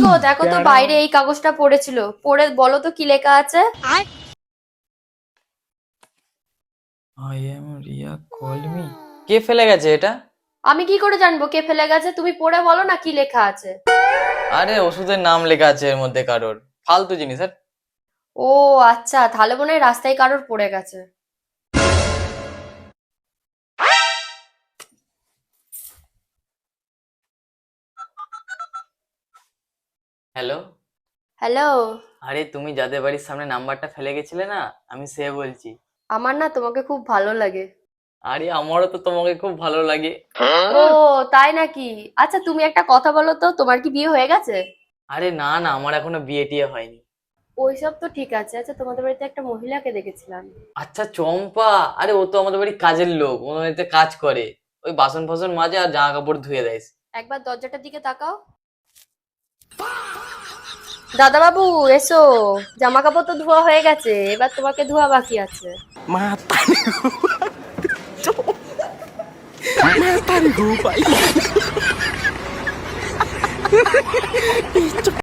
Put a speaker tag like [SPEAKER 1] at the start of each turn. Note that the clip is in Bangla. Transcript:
[SPEAKER 1] গো, দেখো তো বাইরে এই কাগজটা পড়েছিল, পড়ে বলো তো কি লেখা আছে।
[SPEAKER 2] I am Riya call me. কে ফেলে গেছে এটা?
[SPEAKER 1] আমি কি করে জানবো কে ফেলে গেছে? তুমি পড়ে বলো না কি লেখা আছে।
[SPEAKER 2] আরে ওষুধের নাম লেখা আছে এর মধ্যে কারোর। ফালতু জিনিস আর।
[SPEAKER 1] ও আচ্ছা, তাহলে মনে হয় রাস্তায় কারোর পড়ে গেছে।
[SPEAKER 2] হ্যালো।
[SPEAKER 1] হ্যালো।
[SPEAKER 2] আরে তুমি যাদের বাড়ির সামনে নাম্বারটা ফেলে গেছিলে না, আমি সে বলছি।
[SPEAKER 1] আমার না তোমাকে খুব ভালো লাগে।
[SPEAKER 2] আরে আমারও তো তোমাকে খুব ভালো লাগে।
[SPEAKER 1] ও তাই নাকি? আচ্ছা তুমি একটা কথা বলো তো, তোমার কি বিয়ে হয়ে গেছে?
[SPEAKER 2] আরে না না, আমার এখনো বিয়ে টিয়ে হয়নি।
[SPEAKER 1] ওইসব তো ঠিক আছে। আচ্ছা তোমাদের বাড়িতে একটা মহিলাকে দেখেছিলাম।
[SPEAKER 2] আচ্ছা চম্পা, আরে ও তো আমাদের বাড়ির কাজের লোক, ও বাড়িতে কাজ করে। ওই বাসন ফাসন মাজে আর জামা কাপড় ধুয়ে দেয়।
[SPEAKER 1] একবার দরজাটার দিকে তাকাও। দাদা বাবু, এসো। জামা কাপড় তো ধোয়া হয়ে গেছে, এবার তোমাকে ধোয়া বাকি আছে।
[SPEAKER 3] Mata ni Mata ni